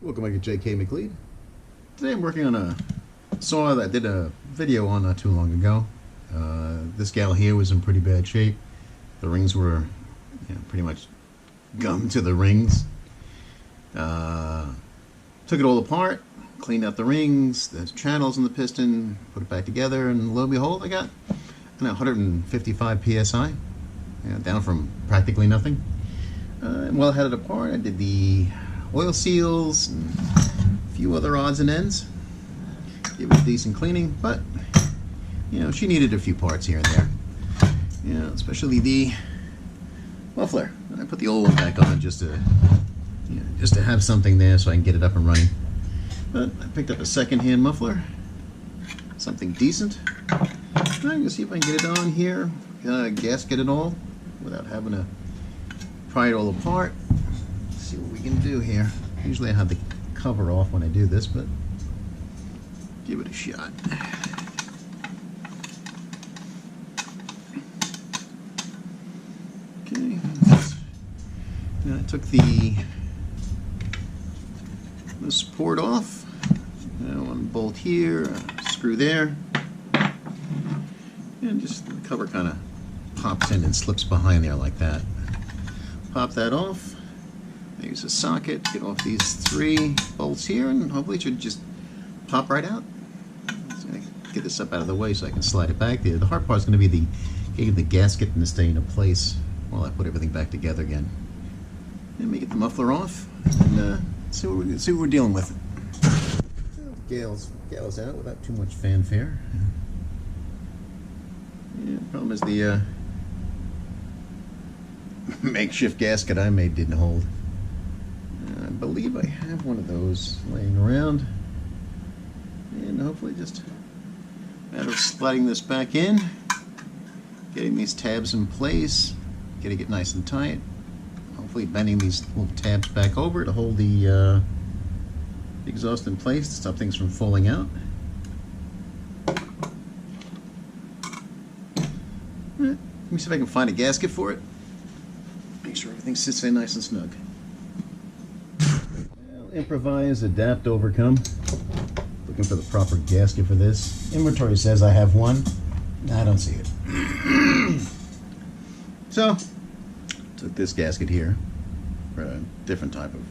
Welcome back to J.K. McLeod. Today I'm working on a saw that I did a video on not too long ago. This gal here was in pretty bad shape. The rings were pretty much gummed to the rings. Took it all apart, cleaned out the rings, the channels in the piston, put it back together, and lo and behold, I got 155 psi, down from practically nothing. And while I had it apart, I did the oil seals and a few other odds and ends. Give it a decent cleaning, but she needed a few parts here and there. Especially the muffler. I put the old one back on just to have something there so I can get it up and running. But I picked up a second-hand muffler, something decent. I'm gonna see if I can get it on here, gasket it all without having to pry it all apart. See what we can do here. Usually I have the cover off when I do this, but give it a shot. Okay. Now I took the support off. One bolt here, a screw there, and just the cover kind of pops in and slips behind there like that. Pop that off. Use a socket, get off these 3 bolts here, and hopefully it should just pop right out. So get this up out of the way so I can slide it back there. The hard part is going to be getting the gasket and stay into place while I put everything back together again. Let me get the muffler off and see what we're dealing with. Gale's out without too much fanfare. The problem is the makeshift gasket I made didn't hold. I believe I have one of those laying around, and hopefully just a matter of sliding this back in, getting these tabs in place, getting it nice and tight, hopefully bending these little tabs back over to hold the exhaust in place to stop things from falling out. Let me see if I can find a gasket for it. Make sure everything sits there nice and snug. Improvise, adapt, overcome. Looking for the proper gasket for this. Inventory says I have one. I don't see it. So, took this gasket here for a different type of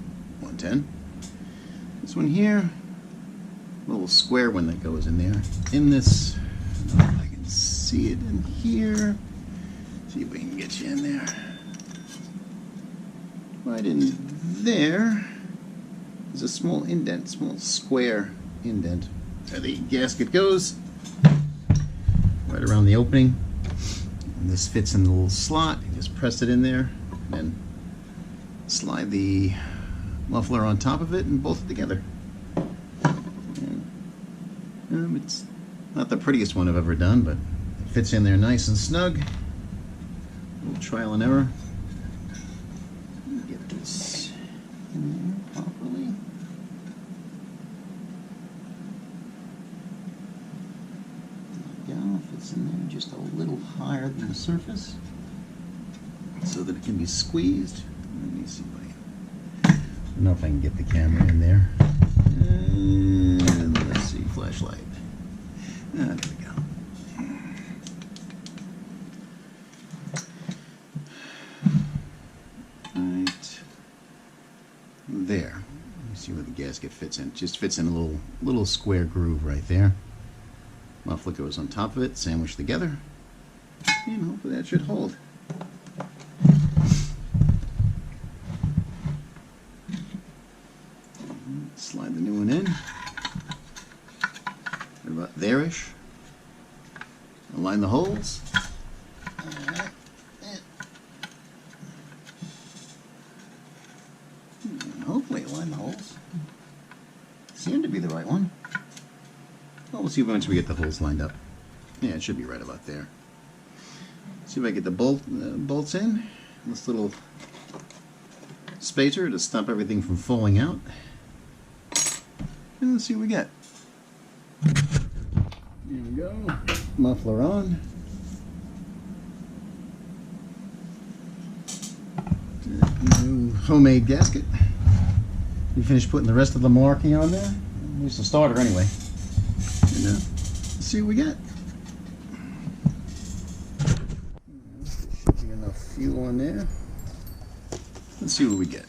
110. This one here, a little square one that goes in there. In this, I don't know if I can see it in here. See if we can get you in there. Right in there. There's a small indent, small square indent. There the gasket goes, right around the opening. And this fits in the little slot. You just press it in there, and then slide the muffler on top of it and bolt it together. And, it's not the prettiest one I've ever done, but it fits in there nice and snug. A little trial and error. Get this in there properly. There we go. Fits in there just a little higher than the surface so that it can be squeezed. Let me see if I don't know if I can get the camera in there. And let's see, flashlight. There we go. Right there. Let me see where the gasket fits in. It just fits in a little square groove right there. Muffler goes on top of it, sandwiched together, and hopefully that should hold. Slide the new one in. Right about there-ish. Align the holes. And hopefully align the holes. Seem to be the right one. Well, we'll see once we get the holes lined up. Yeah, it should be right about there. See if I get the bolts in. This little spacer to stop everything from falling out. And let's see what we get. Here we go. Muffler on. New homemade gasket. We finished putting the rest of the marking on there. Use the starter anyway. And, let's see what we got. There should be enough fuel in there. Let's see what we get.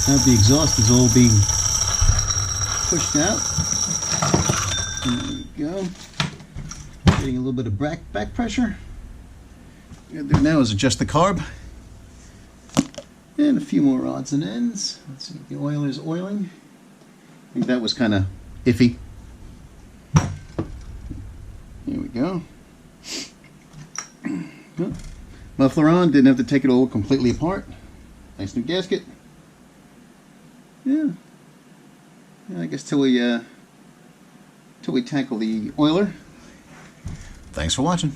Now the exhaust is all being pushed out. There we go. Getting a little bit of back pressure. What I'm going to do now is adjust the carb. And a few more odds and ends. Let's see if the oil is oiling. I think that was kind of iffy. Here we go. Muffler on, didn't have to take it all completely apart. Nice new gasket. Yeah, I guess till we tackle the oiler. Thanks for watching.